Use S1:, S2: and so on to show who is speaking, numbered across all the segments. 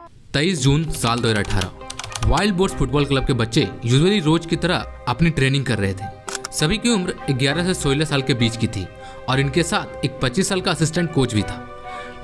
S1: 23 जून साल 2018 wild boards football club के बच्चे यूजुअली रोज की तरह अपनी ट्रेनिंग कर रहे थे। सभी की उम्र 11 से 16 साल के बीच की थी और इनके साथ एक 25 साल का असिस्टेंट कोच भी था।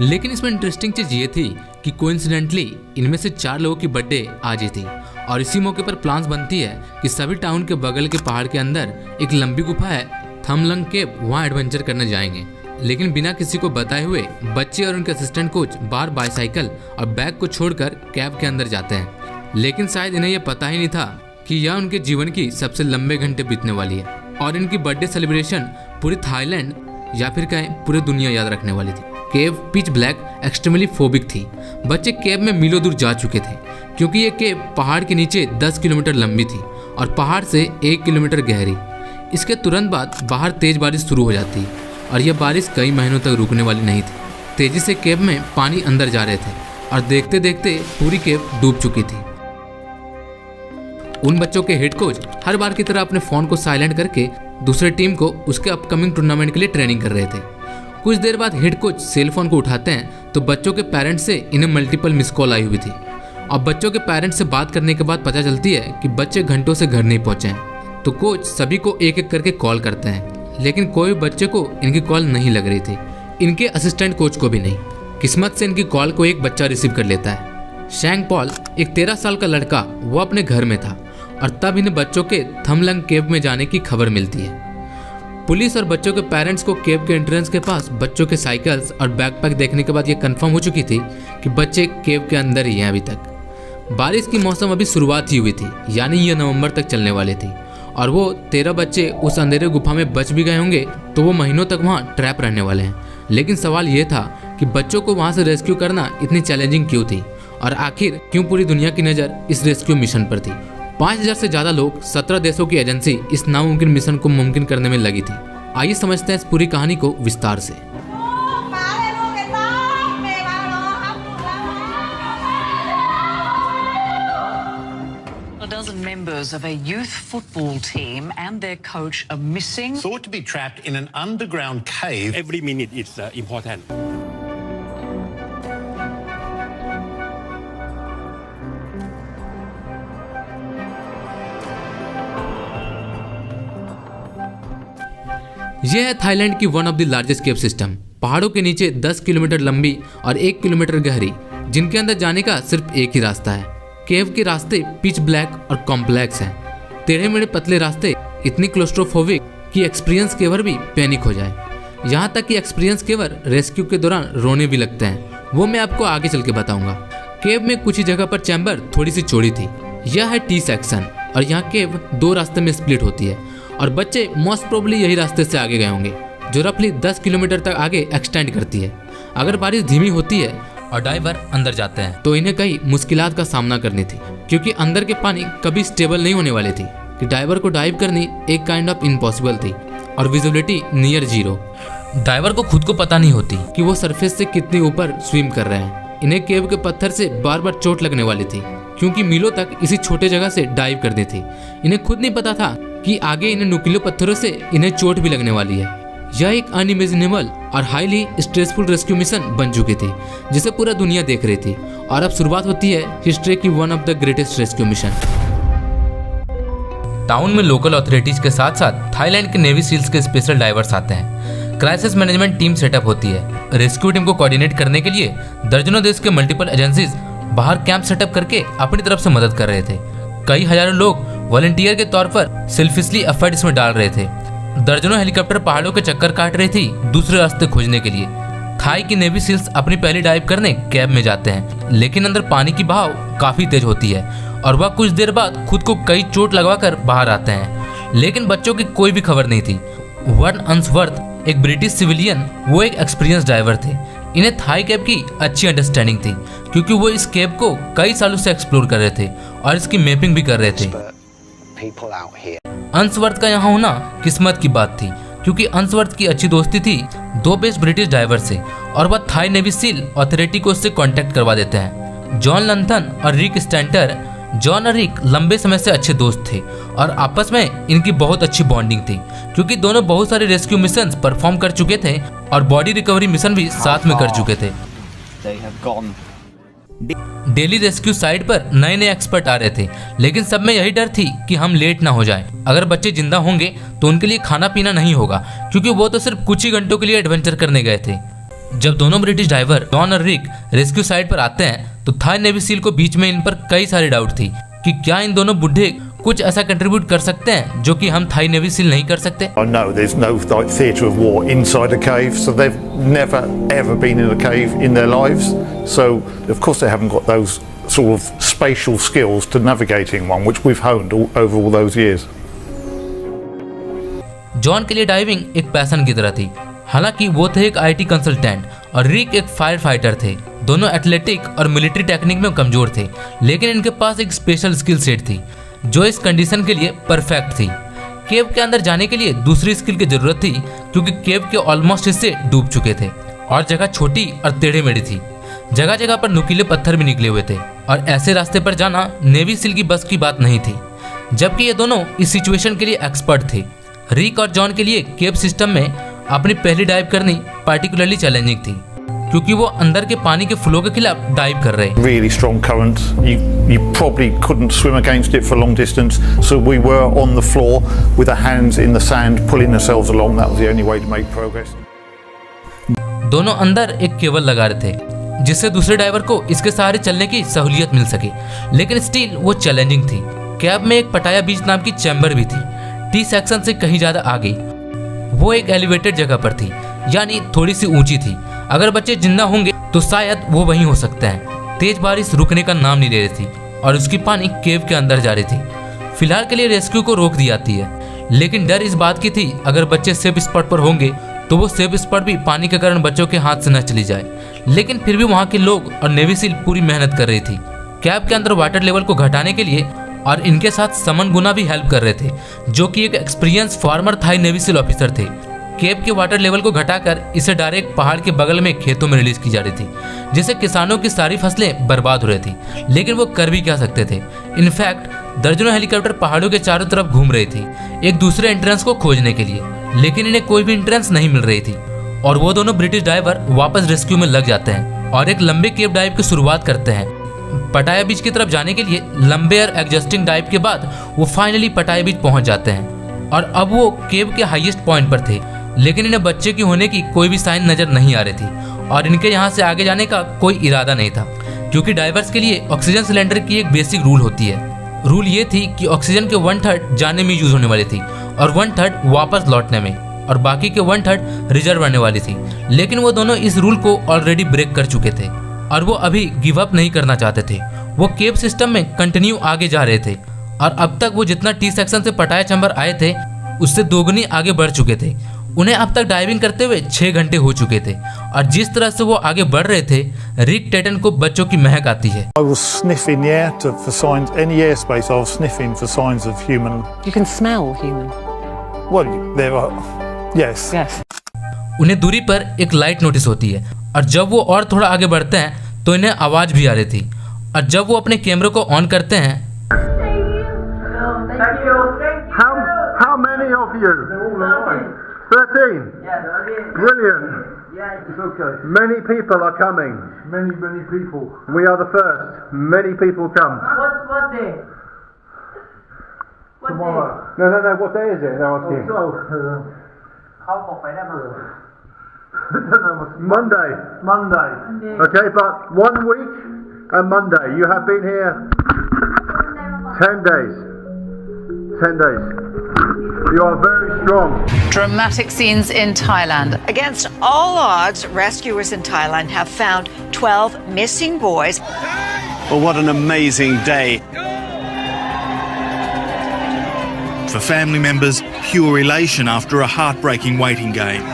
S1: लेकिन इसमें इंटरेस्टिंग चीज ये थी कि कोइंसिडेंटली इनमें से 4 लोगों की बर्थडे आज ही थी और इसी मौके पर प्लान्स बनती है कि सभी टाउन के बगल के पहाड़ के अंदर एक लंबी गुफा है थमलंग केव, वहाँ एडवेंचर करने जाएंगे। लेकिन बिना किसी को बताए हुए बच्चे और उनके असिस्टेंट कोच बाहर बाइसाइकिल और बैग को छोड़कर कैब के अंदर जाते हैं। लेकिन शायद इन्हें यह पता ही नहीं था कि यह उनके जीवन की सबसे लंबे घंटे बीतने वाली है और इनकी बर्थडे सेलिब्रेशन पूरी थाईलैंड या फिर कहें पूरी दुनिया याद रखने वाली थी। केव पिच ब्लैक एक्सट्रीमली फोबिक थी। बच्चे केव में मीलों दूर जा चुके थे क्योंकि ये केव पहाड़ के नीचे 10 किलोमीटर लंबी थी और पहाड़ से 1 किलोमीटर गहरी। इसके तुरंत बाद बाहर तेज बारिश शुरू हो जाती और यह बारिश कई महीनों तक रुकने वाली नहीं थी। तेजी से केव में पानी अंदर जा रहे थे और देखते देखते पूरी केव डूब चुकी थी। उन बच्चों के हेड कोच हर बार की तरह अपने फोन को साइलेंट करके दूसरे टीम को उसके अपकमिंग टूर्नामेंट के लिए ट्रेनिंग कर रहे थे। कुछ देर बाद हेड कोच सेल फोन को उठाते हैं तो बच्चों के पेरेंट्स से इन्हें मल्टीपल मिस कॉल आई हुई थी और बच्चों के पेरेंट्स से बात करने के बाद पता चलती है कि बच्चे घंटों से घर नहीं पहुंचे हैं। तो कोच सभी को एक एक करके कॉल करते हैं लेकिन कोई बच्चे को इनकी कॉल नहीं लग रही थी, इनके असिस्टेंट कोच को भी नहीं। किस्मत से इनकी कॉल को एक बच्चा रिसीव कर लेता है। शैंग पॉल, एक 13 साल का लड़का, वो अपने घर में था और तब इन्हें बच्चों के थमलंग केव में जाने की खबर मिलती है। पुलिस और बच्चों के पेरेंट्स को केव के एंट्रेंस के पास बच्चों के साइकिल्स और बैकपैक देखने के बाद ये कंफर्म हो चुकी थी कि बच्चे केव के अंदर ही हैं अभी तक। बारिश की मौसम अभी शुरुआत ही हुई थी, यानी ये नवंबर तक चलने वाली थी और वो 13 बच्चे उस अंधेरे गुफा में बच भी गए होंगे तो वो महीनों तक वहाँ ट्रैप रहने वाले हैं। लेकिन सवाल ये था कि बच्चों को वहाँ से रेस्क्यू करना इतनी चैलेंजिंग क्यों थी और आखिर क्यों पूरी दुनिया की नज़र इस रेस्क्यू मिशन पर थी। 5000 से ज़्यादा लोग 17 देशों की एजेंसी इस नामुमकिन मिशन को मुमकिन करने में लगी थी। आइए समझते हैं इस पूरी कहानी को विस्तार से।
S2: A dozen members of a youth football team and their coach are missing.
S3: Thought to be trapped in an underground cave.
S4: Every minute is important.
S1: यह है थाईलैंड की one of the largest cave system. पहाड़ों के नीचे 10 kilometre लंबी और 1 kilometre गहरी, जिनके अंदर जाने का सिर्फ एक ही रास्ता है। केव के रास्ते पिच ब्लैक और कॉम्प्लेक्स हैं। टेढ़े मेढ़े पतले रास्ते इतनी क्लोस्ट्रोफोबिक कि एक्सपीरियंस केवर भी पैनिक हो जाए। यहाँ तक कि एक्सपीरियंस केवर रेस्क्यू के दौरान रोने भी लगते हैं। वो मैं आपको आगे चल के बताऊंगा। केव में कुछ ही जगह पर चैम्बर थोड़ी सी चौड़ी थी। यह है टी सेक्शन और यहाँ केव 2 रास्ते में स्प्लिट होती है और बच्चे मोस्ट प्रोबेबली यही रास्ते से आगे गए होंगे जो रफली 10 किलोमीटर तक आगे एक्सटेंड करती है। अगर बारिश धीमी होती है और डाइवर अंदर जाते हैं तो इन्हें कई मुश्किलात का सामना करनी थी क्योंकि अंदर के पानी कभी स्टेबल नहीं होने वाली थी कि डाइवर को डाइव करनी एक काइंड ऑफ इम्पॉसिबल थी और विजिबिलिटी नियर जीरो। डाइवर को खुद को पता नहीं होती कि वो सरफेस से कितने ऊपर स्विम कर रहे हैं। इन्हें केव के पत्थर से बार बार चोट लगने वाली थी क्योंकि मीलों तक इसी छोटे जगह से डाइव करनी थी। इन्हें खुद नहीं पता था कि आगे इन्हें नुकीले पत्थरों से इन्हें चोट भी लगने वाली है। यह एक अनइमेजिनेबल और हाईली स्ट्रेसफुल रेस्क्यू मिशन बन चुकी थी जिसे पूरा दुनिया देख रही थी और अब शुरुआत होती है हिस्ट्री की one of the greatest rescue mission. Town में लोकल अथॉरिटीज के साथ साथ थाईलैंड के नेवी सील्स के स्पेशल डाइवर्स आते हैं। क्राइसिस मैनेजमेंट टीम सेटअप होती है। रेस्क्यू टीम को कोऑर्डिनेट करने के लिए दर्जनों देश के मल्टीपल एजेंसीज बाहर कैंप सेटअप करके अपनी तरफ से मदद कर रहे थे। कई हजारों लोग वॉलंटियर के तौर पर सेल्फिशली एफर्ट इसमें डाल रहे थे। दर्जनों हेलीकॉप्टर पहाड़ों के चक्कर काट रही थी दूसरे रास्ते खोजने के लिए। थाई की नेवी सील्स अपनी पहली डाइव करने कैब में जाते हैं लेकिन अंदर पानी की बहाव काफी तेज होती है और वह कुछ देर बाद खुद को कई चोट लगवाकर बाहर आते हैं। लेकिन बच्चों की कोई भी खबर नहीं थी। वर्न अंसवर्थ, एक ब्रिटिश सिविलियन, वो एक एक्सपीरियंस डाइवर थे। इन्हें थाई केव की अच्छी अंडरस्टैंडिंग थी क्योंकि वो इस केव को कई सालों से एक्सप्लोर कर रहे थे और इसकी मैपिंग भी कर रहे थे। अंसवर्थ का यहाँ होना किस्मत की बात थी क्योंकि अंसवर्थ की अच्छी दोस्ती थी 2 बेस्ट ब्रिटिश डाइवर से और वह थाई नेवी सील अथॉरिटी को उससे कांटेक्ट करवा देते हैं। जॉन लंथन और रिक स्टैंटर। जॉन और रिक लंबे समय से अच्छे दोस्त थे और आपस में इनकी बहुत अच्छी बॉन्डिंग थी क्योंकि दोनों बहुत सारे रेस्क्यू मिशंस परफॉर्म कर चुके थे और बॉडी रिकवरी मिशन भी साथ में कर चुके थे। डेली रेस्क्यू साइट पर नए नए एक्सपर्ट आ रहे थे, लेकिन सब में यही डर थी कि हम लेट ना हो जाएं। अगर बच्चे जिंदा होंगे तो उनके लिए खाना पीना नहीं होगा, क्योंकि वो तो सिर्फ कुछ ही घंटों के लिए एडवेंचर करने गए थे। जब दोनों ब्रिटिश डाइवर जॉन और रिक रेस्क्यू साइट पर आते हैं तो थाई नेवी सील को बीच में इन पर कई सारे डाउट थी कि क्या इन दोनों बुढ़े कुछ ऐसा कंट्रीब्यूट कर सकते हैं जो कि हम थाई नेवी सील नहीं कर सकते।
S5: I know there's no like theatre of war inside a cave, so they've never ever been in a cave in their lives. So of course they haven't got those sort of spatial skills to navigating one, which we've honed over all those years.
S1: John के लिए diving एक passion की तरह थी। हालांकि वो थे एक IT कंसल्टेंट और रिक एक फायर फाइटर थे। दोनों एथलेटिक और मिलिट्री टेक्निक में कमजोर थे, लेकिन इनके पास एक स्पेशल स्किल सेट थी जो इस कंडीशन के लिए परफेक्ट थी। केव के अंदर जाने के लिए दूसरी स्किल की जरूरत थी, क्योंकि केव के ऑलमोस्ट हिस्से डूब चुके थे और जगह छोटी और टेढ़ी मेढ़ी थी। जगह जगह पर नुकीले पत्थर भी निकले हुए थे और ऐसे रास्ते पर जाना नेवी सील की बस की बात नहीं थी, जबकि ये दोनों इस सिचुएशन के लिए एक्सपर्ट थे। रिक और जॉन के लिए केव सिस्टम में अपनी पहली डाइव करनी पार्टिकुलरली चैलेंजिंग थी, क्योंकि वो अंदर के पानी के फ्लो के खिलाफ डाइव कर रहे।
S5: Really strong current. You probably couldn't swim against it for long distance, so we were on the floor with our hands in the sand, pulling ourselves along. That was the only way to make progress.
S1: दोनों अंदर एक cable लगा रहे थे जिससे दूसरे driver को इसके सहारे चलने की सहूलियत मिल सके, लेकिन स्टिल वो चैलेंजिंग थी। कैब में एक पटाया बीच नाम की चैम्बर भी थी, T सेक्शन से कहीं ज्यादा आगे। वो एक एलिवेटेड जगह पर थी, यानी थोड़ी सी ऊंची थी। अगर बच्चे जिंदा होंगे तो शायद वो वहीं हो सकते हैं। तेज बारिश रुकने का नाम नहीं ले रही थी और उसकी पानी केव के अंदर जा रही थी। फिलहाल के लिए रेस्क्यू को रोक दी जाती है, लेकिन डर इस बात की थी अगर बच्चे सेफ स्पॉट पर होंगे तो वो सेफ स्पॉट भी पानी के कारण बच्चों के हाथ से न चली जाए। लेकिन फिर भी वहाँ के लोग और नेवी सील पूरी मेहनत कर रही थी कैब के अंदर वाटर लेवल को घटाने के लिए, और इनके साथ समन गुना भी हेल्प कर रहे थे, जो कि एक experience former Thai navy SEAL officer थे। केव के वाटर लेवल को घटाकर इसे डायरेक्ट पहाड़ के बगल में खेतों में रिलीज की जा रही थी, जिससे किसानों की सारी फसलें बर्बाद हो रही थी। लेकिन वो कर भी क्या सकते थे। इनफैक्ट दर्जनों हेलीकॉप्टर पहाड़ों के चारों तरफ घूम रही थी एक दूसरे एंट्रेंस को खोजने के लिए, लेकिन इन्हें कोई भी एंट्रेंस नहीं मिल रही थी और वो दोनों ब्रिटिश डाइवर वापस रेस्क्यू में लग जाते हैं और एक लंबे केव डाइव की शुरुआत करते हैं। पटाया बीच की तरफ जाने के लिए लंबे और एडजस्टिंग डाइव के बाद वो फाइनली पटाया बीच पहुंच जाते हैं और अब वो केव के हाईएस्ट पॉइंट पर थे, लेकिन इन्हें बच्चे की होने की कोई भी साइन नजर नहीं आ रही थी और इनके यहाँ से आगे जाने का कोई इरादा नहीं था, क्योंकि डाइवर्स के लिए ऑक्सीजन सिलेंडर की एक बेसिक रूल होती है। रूल ये थी कि ऑक्सीजन के 1/3 जाने में यूज होने वाली थी और 1/3 वापस लौटने में, और बाकी के 1/3 रिजर्व रहने वाली थी। लेकिन वो दोनों इस रूल को ऑलरेडी ब्रेक कर चुके थे और वो अभी गिव अप नहीं करना चाहते थे। वो केव सिस्टम में कंटिन्यू आगे जा रहे थे और अब तक वो जितना T सेक्शन से पटाया चैम्बर आए थे उससे दोगुनी आगे बढ़ चुके थे। उन्हें अब तक डाइविंग करते हुए 6 घंटे हो चुके थे और जिस तरह से वो आगे बढ़ रहे थे, रिक टेटन को बच्चों की महक आती है।
S5: I was sniffing the air for signs, any airspace I was sniffing for signs of human.
S2: You can smell human.
S5: Well, there are, yes.
S2: Yes.
S1: उन्हें दूरी पर एक लाइट नोटिस होती है और जब वो और थोड़ा आगे बढ़ते हैं तो इन्हें आवाज भी आ रही थी, और जब वो अपने कैमरे को ऑन करते हैं
S6: How many of you? 13. Brilliant. It's okay. Many people are coming. Many people. We are the first. Many people come.
S7: What day?
S6: Tomorrow. No. What day is it? They're asking. Monday. Okay, but 1 week and Monday. You have been here 10 days. 10 days. You are very strong.
S8: Dramatic scenes in Thailand.
S9: Against all odds, rescuers in Thailand have found 12 missing boys.
S10: Well, what an amazing day.
S11: For family members, pure elation after a heartbreaking waiting game.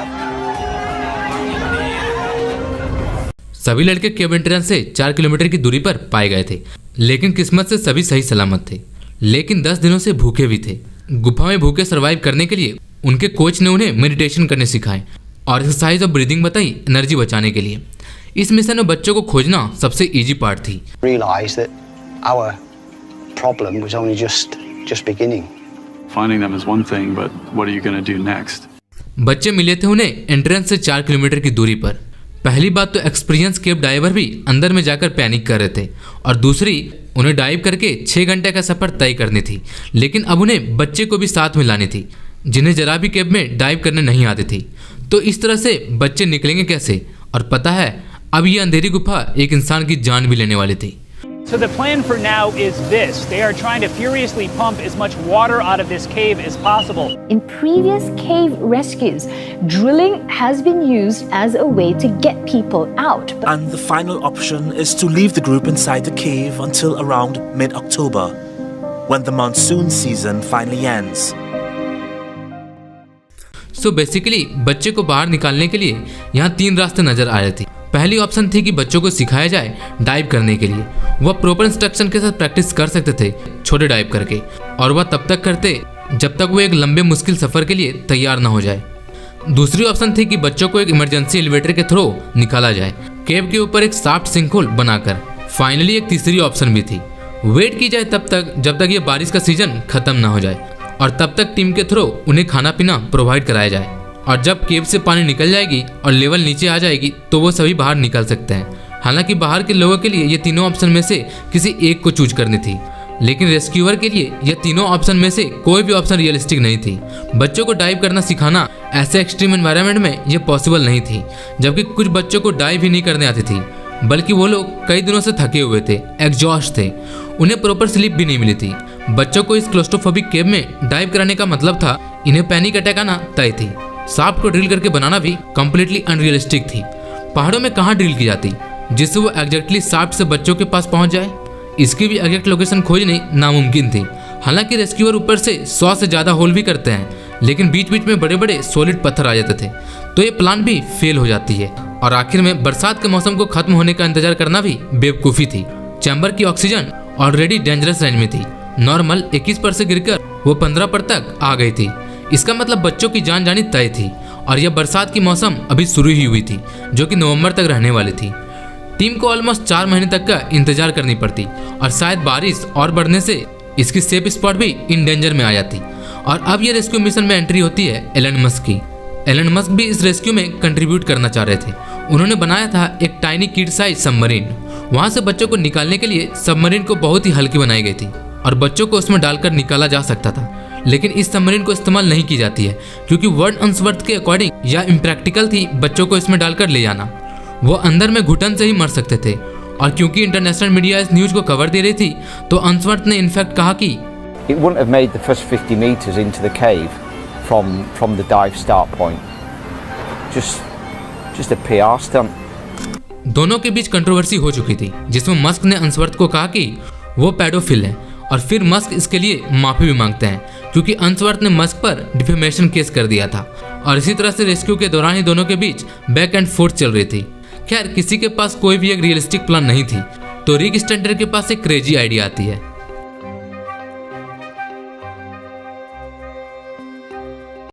S1: सभी लड़के केव entrance से 4 kilometre की दूरी पर पाए गए थे, लेकिन किस्मत से सभी सही सलामत थे। लेकिन 10 दिनों से भूखे भी थे। गुफा में भूखे सरवाइव करने के लिए उनके कोच ने उन्हें मेडिटेशन करने सिखाए और एक्सरसाइज और ब्रीदिंग बताई एनर्जी बचाने के लिए। इस मिशन में बच्चों को खोजना सबसे इजी पार्ट थी।
S10: Realize that our problem was only just beginning.
S12: Finding them is one thing, but what are you going to do next?
S1: बच्चे मिले थे उन्हें एंट्रेंस से 4 किलोमीटर की दूरी पर। पहली बात तो एक्सपीरियंस केव डाइवर भी अंदर में जाकर पैनिक कर रहे थे, और दूसरी उन्हें डाइव करके 6 घंटे का सफर तय करनी थी, लेकिन अब उन्हें बच्चे को भी साथ में लानी थी जिन्हें जरा भी केव में डाइव करने नहीं आती थी। तो इस तरह से बच्चे निकलेंगे कैसे? और पता है अब ये अंधेरी गुफा एक इंसान की जान भी लेने वाली थी।
S7: So the plan for now is this. They are trying to furiously pump as much water out of this cave as possible.
S13: In previous cave rescues, drilling has been used as a way to get people out.
S14: And the final option is to leave the group inside the cave until around mid-October, when the monsoon season finally ends.
S1: So basically, बच्चे को बाहर निकालने के लिए यहाँ 3 रास्ते नजर आ रहे थे। पहली ऑप्शन थी कि बच्चों को सिखाया जाए डाइव करने के लिए, वह प्रॉपर इंस्ट्रक्शन के साथ प्रैक्टिस कर सकते थे छोटे डाइव करके, और वह तब तक करते जब तक वो एक लंबे मुश्किल सफर के लिए तैयार ना हो जाए। दूसरी ऑप्शन थी कि बच्चों को एक इमरजेंसी एलिवेटर के थ्रू निकाला जाए केव के ऊपर एक सॉफ्ट सिंकहोल बनाकर। फाइनली एक तीसरी ऑप्शन भी थी, वेट की जाए तब तक जब तक ये बारिश का सीजन खत्म ना हो जाए, और तब तक टीम के थ्रू उन्हें खाना पीना प्रोवाइड कराया जाए, और जब केव से पानी निकल जाएगी और लेवल नीचे आ जाएगी तो वो सभी बाहर निकल सकते हैं। हालांकि बाहर के लोगों के लिए ये तीनों ऑप्शन में से किसी एक को चूज करनी थी, लेकिन रेस्क्यूअर के लिए ये तीनों ऑप्शन में से कोई भी ऑप्शन रियलिस्टिक नहीं थी। बच्चों को डाइव करना सिखाना ऐसे एक्सट्रीम एनवायरनमेंट में ये पॉसिबल नहीं थी, जबकि कुछ बच्चों को डाइव ही नहीं करने आती थी, बल्कि वो लोग कई दिनों से थके हुए थे, एग्जॉस्ट थे, उन्हें प्रॉपर स्लीप भी नहीं मिली थी। बच्चों को इस क्लोस्ट्रोफोबिक केव में डाइव कराने का मतलब था इन्हें पैनिक अटैक आना तय थी। शाफ्ट को ड्रिल करके बनाना भी कम्प्लीटली अनरियलिस्टिक थी। पहाड़ों में कहाँ ड्रिल की जाती जिससे वो एग्जैक्टली शाफ्ट से बच्चों के पास पहुंच जाए? इसकी भी एग्जैक्ट लोकेशन खोजनी नामुमकिन थी। हालांकि रेस्क्यूअर ऊपर से 100 से ज़्यादा होल भी करते हैं, लेकिन बीच बीच में बड़े बड़े सॉलिड पत्थर आ जाते थे, तो ये प्लान भी फेल हो जाती है। और आखिर में बरसात के मौसम को खत्म होने का इंतजार करना भी बेवकूफ़ी थी। चैम्बर की ऑक्सीजन ऑलरेडी डेंजरस रेंज में थी, नॉर्मल 21 पर से गिरकर वो 15 पर तक आ गई थी। इसका मतलब बच्चों की जान जानी तय थी, और यह बरसात की मौसम अभी शुरू ही हुई थी जो कि नवंबर तक रहने वाली थी। टीम को ऑलमोस्ट 4 महीने तक का इंतजार करनी पड़ती, और शायद बारिश और बढ़ने से इसकी सेफ स्पॉट भी इन डेंजर में आ जाती। और अब ये रेस्क्यू मिशन में एंट्री होती है एलन मस्क की। एलन मस्क भी इस रेस्क्यू में कंट्रीब्यूट करना चाह रहे थे। उन्होंने बनाया था एक टाइनी किड साइज सबमरीन। वहाँ से बच्चों को निकालने के लिए सबमरीन को बहुत ही हल्की बनाई गई थी, और बच्चों को उसमें डालकर निकाला जा सकता था। लेकिन इस सबमरीन को इस्तेमाल नहीं की जाती है, क्योंकि वर्ड अंसवर्थ के अकॉर्डिंग यह इम्प्रैक्टिकल थी बच्चों को इसमें डालकर ले जाना। वो अंदर में घुटन से ही मर सकते थे, और क्योंकि इंटरनेशनल मीडिया इस न्यूज़ को कवर दे रही थी, तो अंसवर्थ ने इनफैक्ट कहा कि
S15: It wouldn't have made the first 50 meters into the cave from the dive start point. Just a PR stunt.
S1: दोनों के बीच कंट्रोवर्सी हो चुकी थी, जिसमें मस्क ने अंसवर्थ को कहा कि वो पेडोफिल है, और फिर मस्क इसके लिए माफी भी मांगते हैं, क्योंकि अंसवर्थ ने मस्क पर डिफेमेशन केस कर दिया था। और इसी तरह से रेस्क्यू के दौरान ही दोनों के बीच बैक एंड फोर्थ चल रही थी। खैर, किसी के पास कोई भी एक रियलिस्टिक प्लान नहीं थी, तो रिक स्टेंटर के पास एक क्रेजी आइडिया आती है।